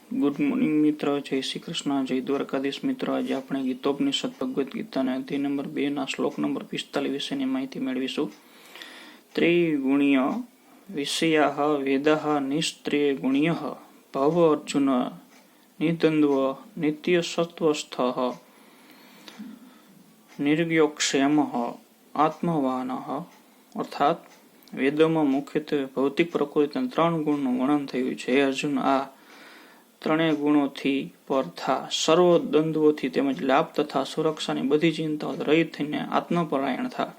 Good morning મિત્ર, જય શ્રી કૃષ્ણ, જય દ્વારકાધીશ મિત્ર. આજે આપણે ગીતોપનિષદ ભગવદ્ ગીતાના અધ્યાય નંબર 2 ના શ્લોક નંબર 45 વિશેની માહિતી મેળવીશું. ત્રિગુણ્ય વિષયા વેદઃ નિસ્ત્રિય ગુણ્ય ભવ અર્જુન નિદ્વંદ્વ નિત્ય સત્વસ્થ નિર્યોક્ષેમ આત્મવાન. અર્થાત વેદોમાં મુખ્યત્વે ભૌતિક પ્રકૃતિના 3 ગુણનું વર્ણન થયું છે. હે અર્જુન, આ ત્રણેય ગુણોથી પર થા, સર્વ દ્વંદ્વોથી તેમજ લાભ તથા સુરક્ષાની બધી ચિંતાઓ રહિત થઈને આત્મપરાયણ થા.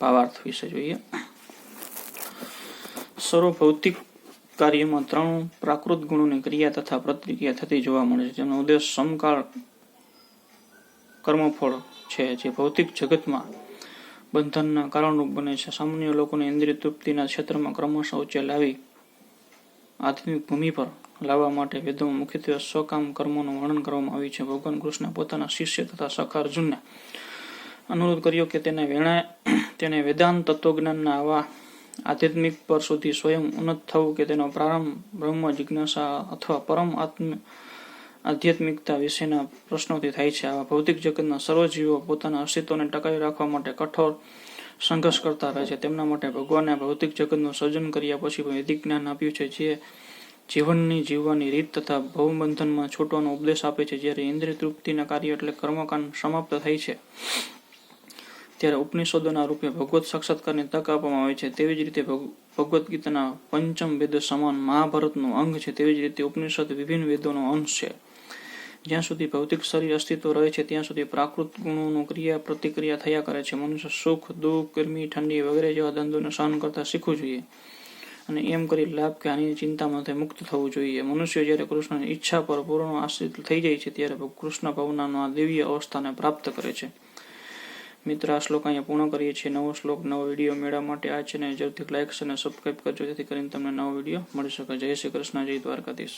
ભાવાર્થ વિશે જોઈએ. સર્વ ભૌતિક કાર્યમાં 3 પ્રાકૃત ગુણોની ક્રિયા તથા પ્રતિક્રિયા થતી જોવા મળે છે. જેનો ઉદ્દેશ સમકાળ કર્મફળ છે, જે ભૌતિક જગતમાં બંધનના કારણરૂપ બને છે. સામાન્ય લોકોને ઇન્દ્રિય તૃપ્તિના ક્ષેત્રમાં ક્રમશઃ ઉચ્ચે લાવી આધ્યાત્મિક ભૂમિ પર લાવવા માટે વેદોમાં મુખ્યત્વે સ્વકામ કર્મોનું વર્ણન કરવામાં આવ્યું છે. ભગવાન કૃષ્ણ પોતાના શિષ્ય તથા સખા અર્જુનને અનુરોધ કર્યો કે તેને વેદાંત તત્વજ્ઞાનના આવા આધ્યાત્મિક પર સુધી સ્વયં ઉન્નત થવું કે તેનો પ્રારંભ બ્રહ્મ જિજ્ઞાસા અથવા પરમ આધ્યાત્મિકતા વિશેના પ્રશ્નોથી થાય છે. આવા ભૌતિક જગતના સર્વ જીવો પોતાના અસ્તિત્વને ટકાવી રાખવા માટે કઠોર સંઘર્ષ કરતા રહે છે. તેમના માટે ભગવાને ભૌતિક જગતનું સર્જન કર્યા પછી વૈદિક જ્ઞાન આપ્યું છે, જે જીવનની જીવવાની રીત તથા ભવબંધનમાં છૂટવાનો ઉપદેશ આપે છે. જ્યારે ઇન્દ્રિય તૃપ્તિના કાર્ય એટલે કર્મકાંડ સમાપ્ત થાય છે, ત્યારે ઉપનિષદોના રૂપે ભગવત સાક્ષાત્કારની તક આપવામાં આવે છે. તેવી જ રીતે ભગવદ્ ગીતાના પંચમ વેદ સમાન મહાભારતનું અંગ છે, તેવી જ રીતે ઉપનિષદ વિભિન્ન વેદોનો અંશ છે. જ્યાં સુધી ભૌતિક શરીર અસ્તિત્વ રહે છે ત્યાં સુધી પ્રાકૃત ગુણોનું ક્રિયા પ્રતિક્રિયા થયા કરે છે. મનુષ્ય સુખ, દુઃખ, ગરમી, ઠંડી વગેરે જેવા દ્વંદ્વોને સહન કરતા શીખવું જોઈએ અને એમ કરી લાભ કે હાનિની ચિંતામાંથી મુક્ત થવું જોઈએ. મનુષ્ય જ્યારે કૃષ્ણની ઈચ્છા પર પૂર્ણ આશ્રિત થઈ જાય છે, ત્યારે કૃષ્ણ ભાવનાનો આ દિવ્ય અવસ્થાને પ્રાપ્ત કરે છે. મિત્ર, આ શ્લોક અહીંયા પૂર્ણ કરીએ છીએ. નવો શ્લોક, નવો વિડીયો મેળવવા માટે આ ચેનલ જરૂરથી લાઈક અને સબસ્ક્રાઈબ કરજો, જેથી કરીને તમને નવો વિડીયો મળી શકે. જય શ્રી કૃષ્ણ, જય દ્વારકાધીશ.